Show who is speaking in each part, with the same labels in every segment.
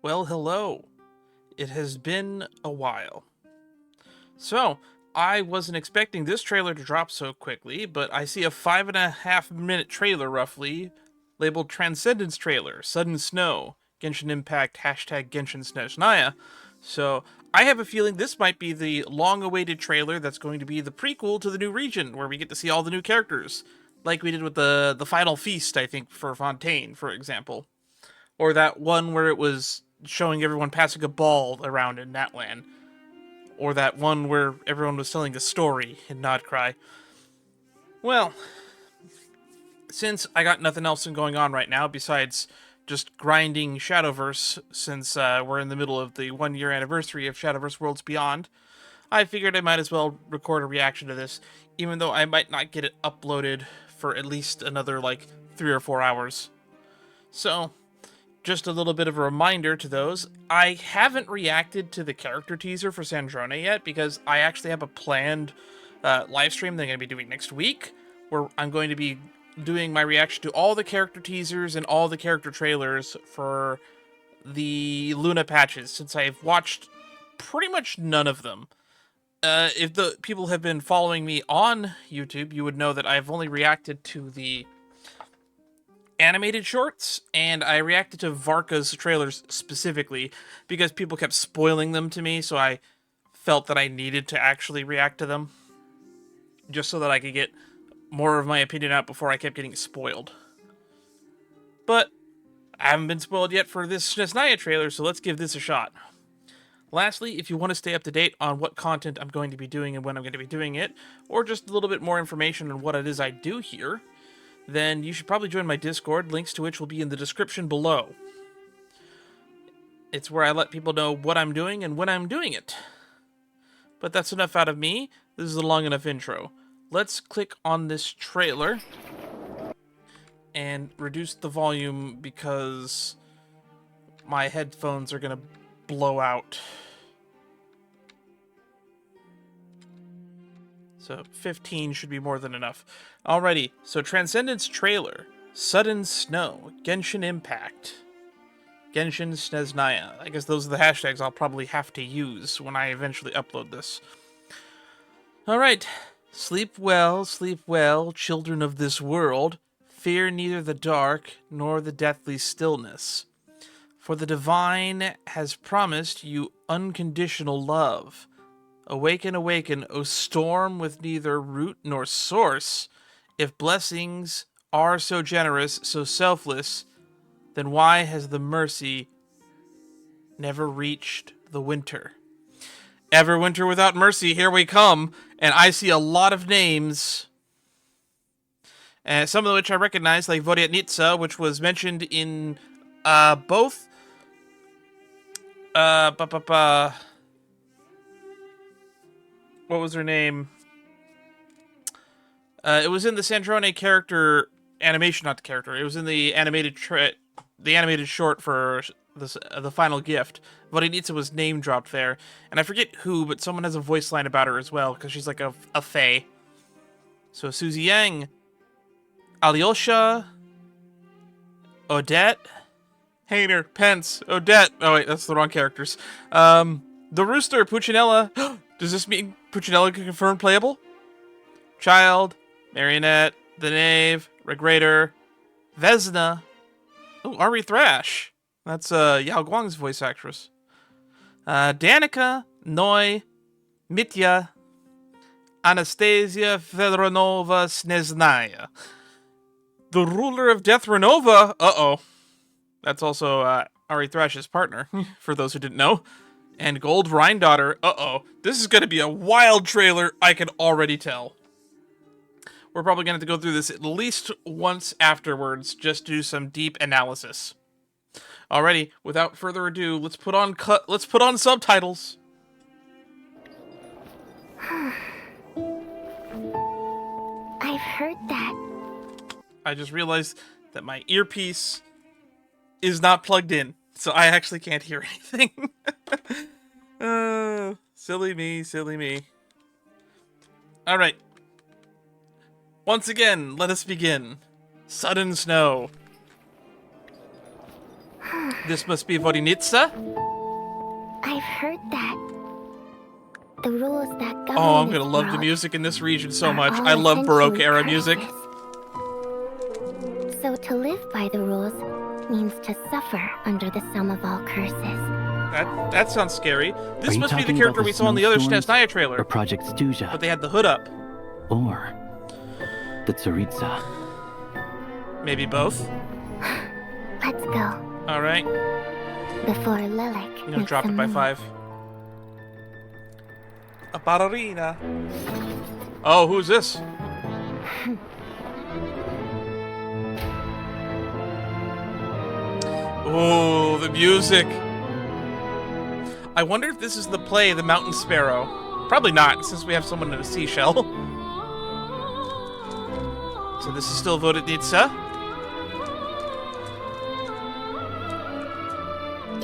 Speaker 1: Well, hello. It has been a while. So, I wasn't expecting this trailer to drop so quickly, but I see a 5.5 minute trailer roughly labeled Transcendence trailer, Sudden Snow, Genshin Impact, hashtag Genshin Snezhnaya. So, I have a feeling this might be the long awaited trailer that's going to be the prequel to the new region, where we get to see all the new characters. Like we did with the final feast, I think, for Fontaine, for example. Or that one where it was showing everyone passing a ball around in Natlan. Or that one where everyone was telling a story in Nodcry. Well, since I got nothing else going on right now besides just grinding Shadowverse, since we're in the middle of the 1 year anniversary of Shadowverse Worlds Beyond, I figured I might as well record a reaction to this, even though I might not get it uploaded for at least another, 3 or 4 hours. So, just a little bit of a reminder to those, I haven't reacted to the character teaser for Snezhnaya yet because I actually have a planned live stream that I'm going to be doing next week where I'm going to be doing my reaction to all the character teasers and all the character trailers for the Luna patches since I've watched pretty much none of them. If the people have been following me on YouTube, you would know that I've only reacted to the animated shorts, and I reacted to Varka's trailers specifically because people kept spoiling them to me, so I felt that I needed to actually react to them just so that I could get more of my opinion out before I kept getting spoiled. But I haven't been spoiled yet for this Snezhnaya trailer, so let's give this a shot. Lastly, if you want to stay up to date on what content I'm going to be doing and when I'm going to be doing it, or just a little bit more information on what it is I do here, then you should probably join my Discord, links to which will be in the description below. It's where I let people know what I'm doing and when I'm doing it. But that's enough out of me. This is a long enough intro. Let's click on this trailer and reduce the volume because my headphones are going to blow out. So 15 should be more than enough. Alrighty, so Transcendence trailer. Sudden Snow. Genshin Impact. Genshin Snezhnaya. I guess those are the hashtags I'll probably have to use when I eventually upload this. Alright. Sleep well, children of this world. Fear neither the dark nor the deathly stillness. For the divine has promised you unconditional love. Awaken, awaken, O storm with neither root nor source. If blessings are so generous, so selfless, then why has the mercy never reached the winter? Everwinter without mercy, here we come. And I see a lot of names, some of which I recognize, like Vodyatnitsa, which was mentioned in both uh, bu- bu- bu- what was her name? It was in the Sandrone character animation, not the character. It was in the animated the animated short for the final gift. Vodyatnitsa was name dropped there, and I forget who, but someone has a voice line about her as well because she's like a fae. So Susie Yang, Alyosha, Odette, Hayner, Pence, Odette. Oh wait, that's the wrong characters. The Rooster, Puccinella. Does this mean Puccinella can confirm playable? Child, Marionette, The Knave, Regrator, Vesna. Oh, Ari Thrash. That's Yao Guang's voice actress. Danica, Noi, Mitya, Anastasia Fedronova Snezhnaya. The ruler of Death Renova. Uh-oh. That's also Ari Thrash's partner, for those who didn't know. And Gold Rhine-Daughter. Uh-oh. This is going to be a wild trailer, I can already tell. We're probably going to have to go through this at least once afterwards, just to do some deep analysis. Alrighty, without further ado, let's put on subtitles.
Speaker 2: I've heard that.
Speaker 1: I just realized that my earpiece is not plugged in, so I actually can't hear anything. Silly me, silly me. Alright. Once again, let us begin. Sudden Snow. This must be Vodinitsa?
Speaker 2: I've heard that the rules that govern
Speaker 1: Oh, I'm
Speaker 2: this
Speaker 1: gonna love the
Speaker 2: world
Speaker 1: music in this region so
Speaker 2: are
Speaker 1: much.
Speaker 2: all
Speaker 1: I love Baroque
Speaker 2: essentially
Speaker 1: era music.
Speaker 2: curses. So to live by the rules means to suffer under the sum of all curses.
Speaker 1: That sounds scary. This
Speaker 3: Are you
Speaker 1: must be the
Speaker 3: talking
Speaker 1: character
Speaker 3: about
Speaker 1: we
Speaker 3: the
Speaker 1: saw in the other
Speaker 3: snowstorms
Speaker 1: Snezhnaya
Speaker 3: or
Speaker 1: trailer.
Speaker 3: Project Stuja,
Speaker 1: But they had the hood up.
Speaker 3: or the Tsaritsa.
Speaker 1: Maybe both.
Speaker 2: Let's go
Speaker 1: Alright.
Speaker 2: before Lilac
Speaker 1: I'm gonna
Speaker 2: makes
Speaker 1: drop
Speaker 2: a
Speaker 1: it by
Speaker 2: move.
Speaker 1: 5. A ballerina. Oh, who's this? Oh, the music. I wonder if this is the play, The Mountain Sparrow. Probably not, since we have someone in a seashell. So this is still Vodinitsa.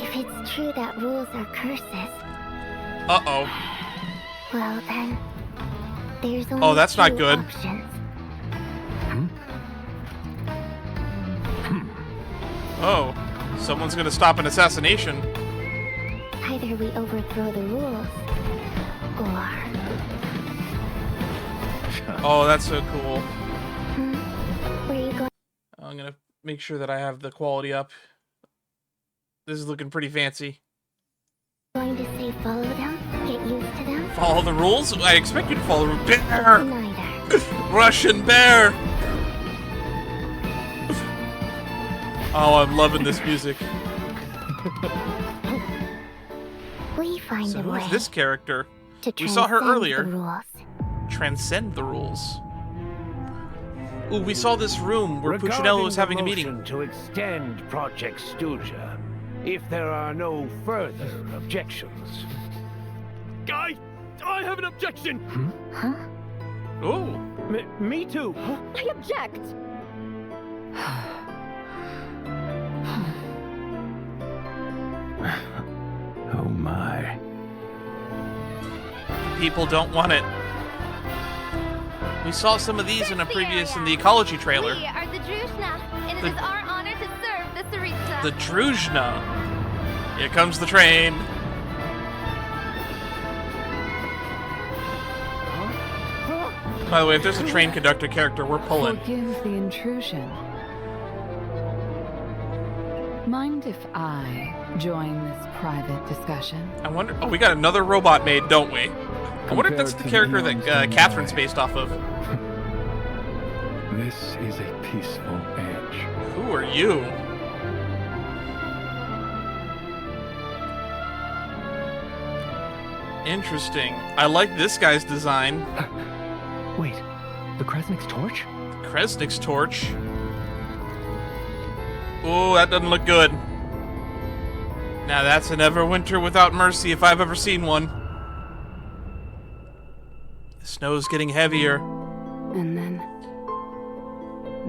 Speaker 2: If it's true that rules are curses,
Speaker 1: Uh-oh.
Speaker 2: well then, there's only
Speaker 1: Oh, that's not
Speaker 2: two
Speaker 1: good.
Speaker 2: options.
Speaker 1: Oh, someone's gonna stop an assassination.
Speaker 2: Either we overthrow the rules, or...
Speaker 1: Oh, that's so cool.
Speaker 2: Where are you going?
Speaker 1: I'm gonna make sure that I have the quality up. This is looking pretty fancy.
Speaker 2: Going to say follow them? Get used to them?
Speaker 1: Follow the rules? I expect you to follow the rules. Bear!
Speaker 2: Neither.
Speaker 1: Russian bear! Oh, I'm loving this music.
Speaker 2: We find
Speaker 1: So
Speaker 2: a
Speaker 1: who
Speaker 2: way
Speaker 1: is this character?
Speaker 2: to
Speaker 1: We saw her
Speaker 2: transcend
Speaker 1: earlier.
Speaker 2: the rules.
Speaker 1: Transcend the rules. Ooh, we saw this room where
Speaker 4: Regarding
Speaker 1: Puccinello was
Speaker 4: the
Speaker 1: having a meeting.
Speaker 4: motion to extend Project Stuja, if there are no further objections.
Speaker 5: I have an objection!
Speaker 2: Huh?
Speaker 1: Ooh.
Speaker 4: Me too.
Speaker 5: I object!
Speaker 3: Oh my.
Speaker 1: People don't want it. We saw some of these in a previous, in the ecology trailer.
Speaker 6: We are the Druzhna, and
Speaker 1: The-
Speaker 6: it is our honor to serve the Tsaritsa.
Speaker 1: The Druzhna. Here comes the train. By the way, if there's a train conductor character, we're pulling.
Speaker 7: Forgive the intrusion. Mind if I join this private discussion?
Speaker 1: I wonder. Oh, we got another robot made, don't we? I wonder if that's the
Speaker 3: Compared to
Speaker 1: character
Speaker 3: the
Speaker 1: that
Speaker 3: Neon
Speaker 1: Catherine's
Speaker 3: Snezhnaya.
Speaker 1: based off of.
Speaker 3: This is a peaceful age.
Speaker 1: Who are you? Interesting. I like this guy's design.
Speaker 3: Wait, the Kresnik's torch?
Speaker 1: Kresnik's torch. Oh, that doesn't look good. Now that's an Everwinter without mercy if I've ever seen one. The snow's getting heavier.
Speaker 7: And then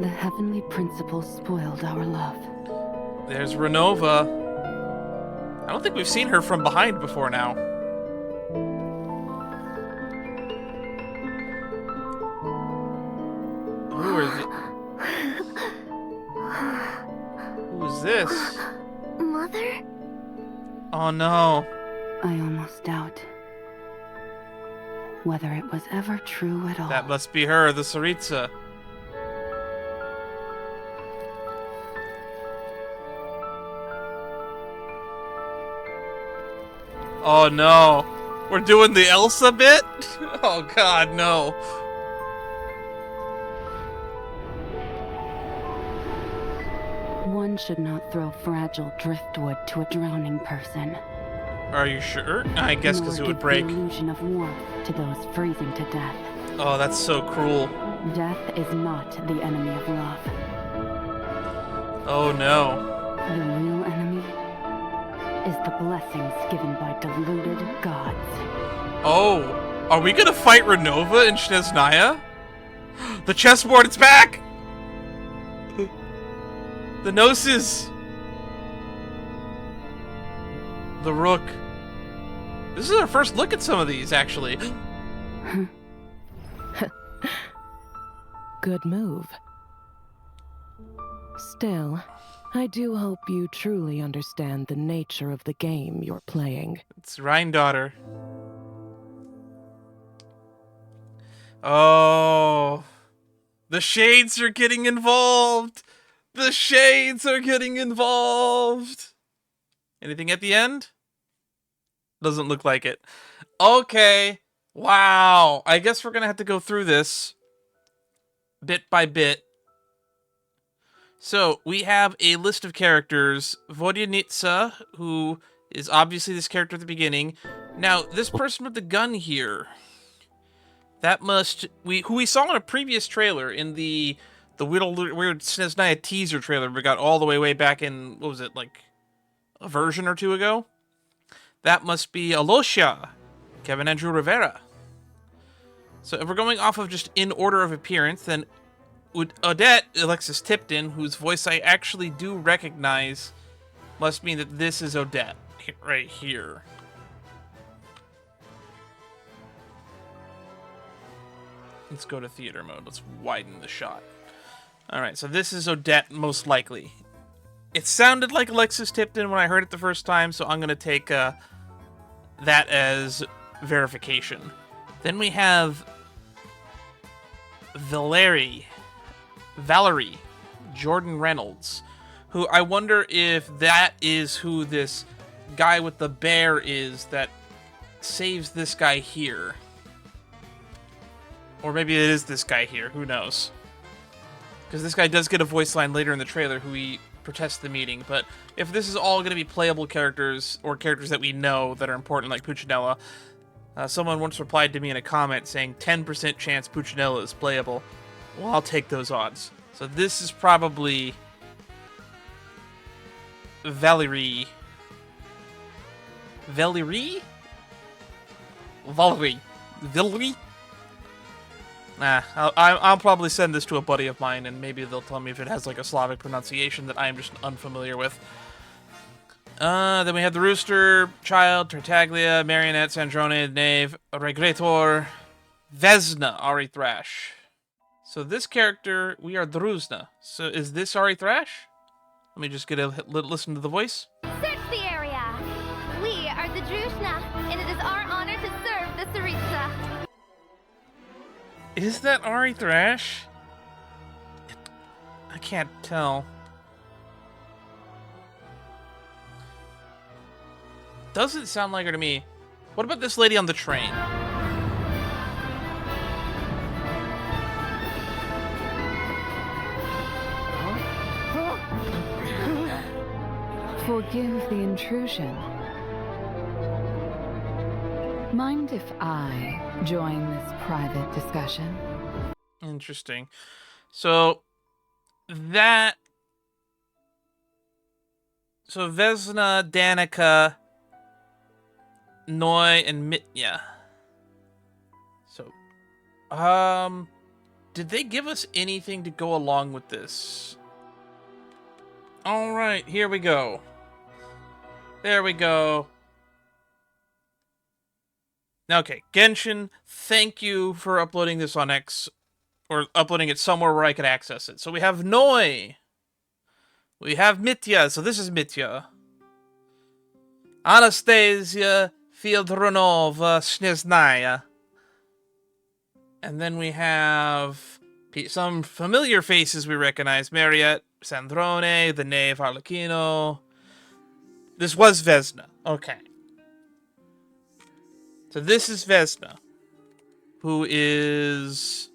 Speaker 7: the heavenly principle spoiled our love.
Speaker 1: There's Renova. I don't think we've seen her from behind before now. Who is this?
Speaker 2: Mother?
Speaker 1: Oh no.
Speaker 7: I almost doubt whether it was ever true at all.
Speaker 1: That must be her, the Tsaritsa. Oh no. We're doing the Elsa bit? Oh god, no.
Speaker 7: One should not throw fragile driftwood to a drowning person.
Speaker 1: Are you sure? I guess because it
Speaker 7: nor
Speaker 1: would
Speaker 7: give
Speaker 1: break.
Speaker 7: the illusion of warmth to those freezing to death.
Speaker 1: Oh, that's so cruel.
Speaker 7: Death is not the enemy of love.
Speaker 1: Oh no.
Speaker 7: The real enemy is the blessings given by deluded gods.
Speaker 1: Oh, are we gonna fight Renova and Snezhnaya? The chessboard, it's back! The Gnosis! The Rook. This is our first look at some of these, actually.
Speaker 7: Good move. Still, I do hope you truly understand the nature of the game you're playing.
Speaker 1: It's Rhine-daughter. Oh, the shades are getting involved. The shades are getting involved. Anything at the end? Doesn't look like it. Okay. Wow. I guess we're going to have to go through this bit by bit. So, we have a list of characters. Vodyanitsa, who is obviously this character at the beginning. Now, this person with the gun here, that must... who we saw in a previous trailer, in the weird Snezhnaya teaser trailer we got all the way back in, what was it, like a version or two ago? That must be Alosia, Kevin Andrew Rivera. So if we're going off of just in order of appearance, then Odette, Alexis Tipton, whose voice I actually do recognize, must mean that this is Odette, right here. Let's go to theater mode. Let's widen the shot. Alright, so this is Odette, most likely. It sounded like Alexis Tipton when I heard it the first time, so I'm going to take that as verification. Then we have Valerie Jordan Reynolds, who I wonder if that is who this guy with the bear is that saves this guy here. Or maybe it is this guy here, who knows. Because this guy does get a voice line later in the trailer who he protests the meeting, but if this is all going to be playable characters, or characters that we know that are important, like Puccinella, someone once replied to me in a comment saying 10% chance Puccinella is playable. Well, I'll take those odds. So this is probably Valerie. Nah, I'll probably send this to a buddy of mine, and maybe they'll tell me if it has like a Slavic pronunciation that I am just unfamiliar with. Then we have the Rooster, Child, Tartaglia, Marionette, Sandrone, Knave, Regretor, Vesna, Ari Thrash. So this character, we are Druzna. So is this Ari Thrash? Let me just get a listen to the voice.
Speaker 6: Search the area. We are the Drushna, and it is our honor to serve the Tsaritsa.
Speaker 1: Is that Ari Thrash? I can't tell. Doesn't sound like her to me. What about this lady on the train?
Speaker 7: Forgive the intrusion. Mind if I join this private discussion?
Speaker 1: Interesting. So Vesna, Danica, Noi, and Mitya. So, did they give us anything to go along with this? All right, here we go. There we go. Okay, Genshin, thank you for uploading this on X, or uploading it somewhere where I could access it. So we have Noi. We have Mitya, so this is Mitya. Anastasia Fyodronova Snezhnaya. And then we have some familiar faces we recognize. Mariette, Sandrone, the Knave, Arlecchino. This was Vesna. Okay. So this is Vesna, who is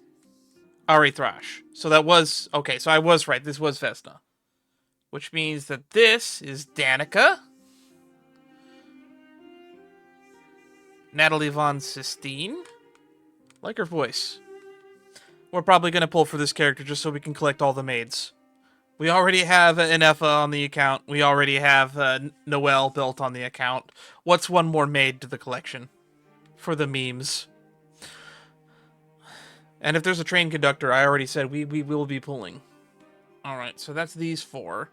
Speaker 1: Ari Thrash. So that was... Okay, so I was right. This was Vesna. Which means that this is Danica, Natalie Von Sistine. Like her voice. We're probably going to pull for this character just so we can collect all the maids. We already have Inefa on the account. We already have Noelle built on the account. What's one more maid to the collection? For the memes. And if there's a train conductor, I already said we will be pulling. Alright, so that's these four.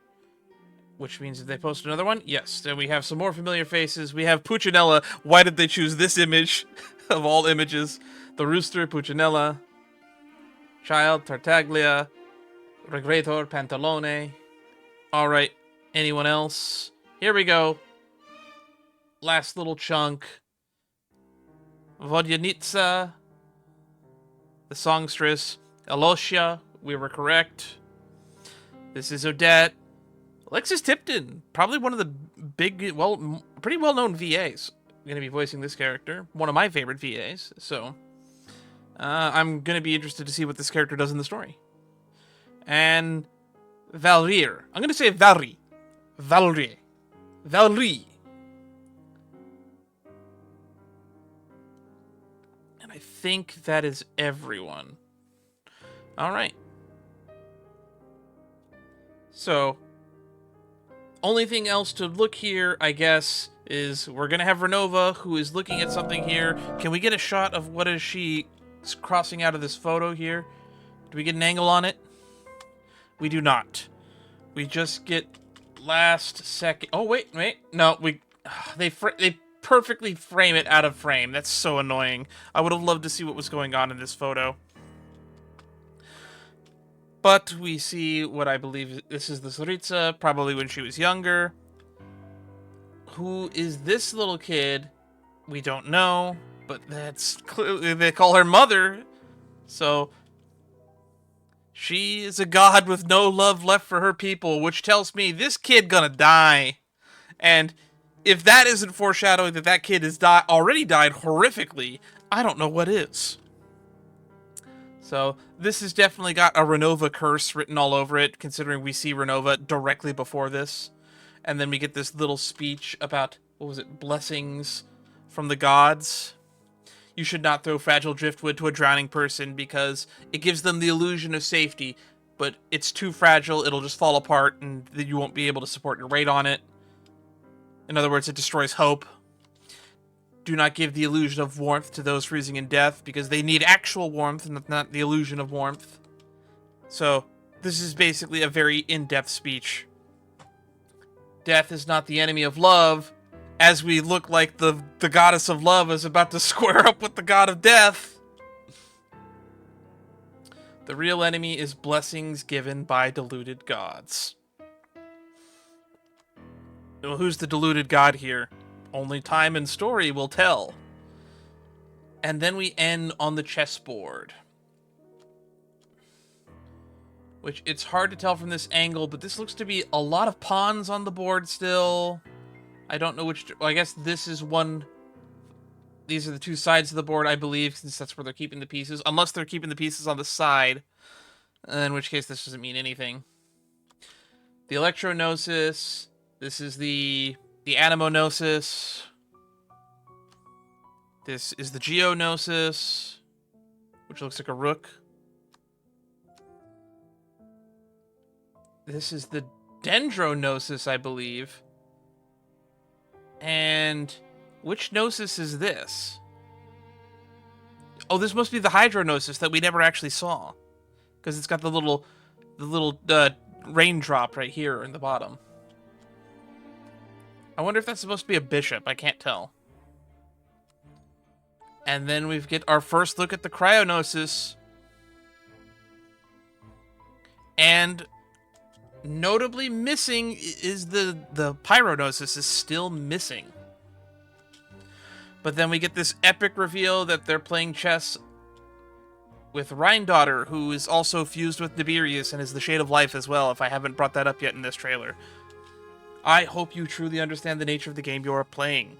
Speaker 1: Which means that they post another one? Yes. Then we have some more familiar faces. We have Puccinella. Why did they choose this image of all images? The Rooster, Puccinella, Child, Tartaglia, Regretor, Pantalone. Alright, Anyone else? Here we go. Last little chunk. Vodyanitsa, the songstress. Alosia, we were correct. This is Odette. Alexis Tipton, probably one of the big, pretty well-known VAs. I'm going to be voicing this character. One of my favorite VAs. So, I'm going to be interested to see what this character does in the story. And Valrir. I'm going to say Valri. Valri. Valri. And I think that is everyone. All right. So, only thing else to look here, I guess, is we're going to have Renova, who is looking at something here. Can we get a shot of what is she crossing out of this photo here? Do we get an angle on it? We do not. We just get last second. Oh, wait. No, they perfectly frame it out of frame. That's so annoying. I would have loved to see what was going on in this photo. But we see what I believe, this is the Tsaritsa, probably when she was younger. Who is this little kid? We don't know, but that's clearly, they call her mother. So, she is a god with no love left for her people, which tells me this kid gonna die. And if that isn't foreshadowing that that kid has already died horrifically, I don't know what is. So, this has definitely got a Renova curse written all over it, considering we see Renova directly before this. And then we get this little speech about, what was it, blessings from the gods. You should not throw fragile driftwood to a drowning person because it gives them the illusion of safety, but it's too fragile, it'll just fall apart, and you won't be able to support your weight on it. In other words, it destroys hope. Do not give the illusion of warmth to those freezing in death, because they need actual warmth, and not the illusion of warmth. So, this is basically a very in-depth speech. Death is not the enemy of love, as we look like the goddess of love is about to square up with the god of death. The real enemy is blessings given by deluded gods. Well, who's the deluded god here? Only time and story will tell. And then we end on the chessboard. Which, it's hard to tell from this angle, but this looks to be a lot of pawns on the board still. I don't know which... Well, I guess this is one... These are the two sides of the board, I believe, since that's where they're keeping the pieces. Unless they're keeping the pieces on the side. In which case, this doesn't mean anything. The Electro-Gnosis. This is the Animo-Gnosis. This is the Geo-Gnosis, which looks like a rook. This is the Dendro-Gnosis, I believe. And which Gnosis is this? Oh, this must be the Hydro-Gnosis that we never actually saw. Because it's got the little raindrop right here in the bottom. I wonder if that's supposed to be a bishop. I can't tell. And then we get our first look at the Cryo-Gnosis. And notably missing is the Pyro-Gnosis is still missing. But then we get this epic reveal that they're playing chess with Rhine-Daughter, who is also fused with Tiberius and is the Shade of Life as well, if I haven't brought that up yet in this trailer. I hope you truly understand the nature of the game you are playing.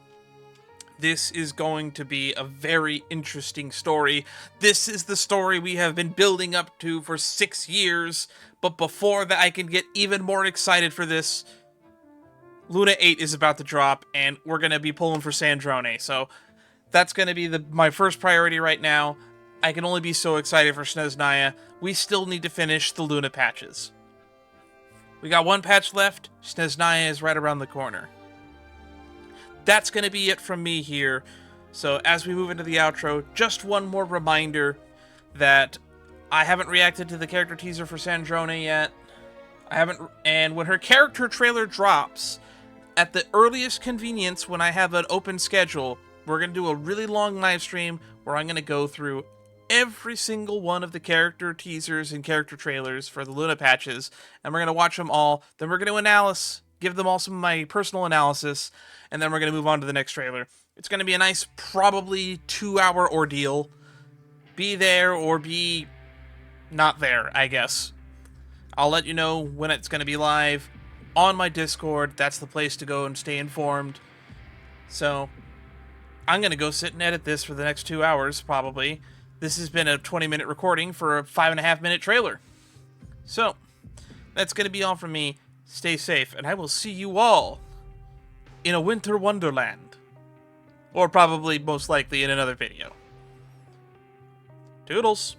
Speaker 1: This is going to be a very interesting story. This is the story we have been building up to for 6 years, but before that I can get even more excited for this, Luna 8 is about to drop, and we're going to be pulling for Sandrone, so that's going to be my first priority right now. I can only be so excited for Snezhnaya. We still need to finish the Luna patches. We got one patch left. Snezhnaya is right around the corner. That's going to be it from me here. So as we move into the outro, just one more reminder that I haven't reacted to the character teaser for Sandrone yet. And when her character trailer drops, at the earliest convenience when I have an open schedule, we're going to do a really long live stream where I'm going to go through every single one of the character teasers and character trailers for the Luna patches, and we're going to watch them all. Then we're going to give them all some of my personal analysis, and then we're going to move on to the next trailer. It's going to be a nice, probably 2-hour ordeal. Be there or be not there, I guess. I'll let you know when it's going to be live on my Discord. That's the place to go and stay informed. So, I'm going to go sit and edit this for the next 2 hours, probably. This has been a 20-minute recording for a 5.5-minute trailer. So, that's going to be all from me. Stay safe, and I will see you all in a winter wonderland. Or probably, most likely, in another video. Toodles.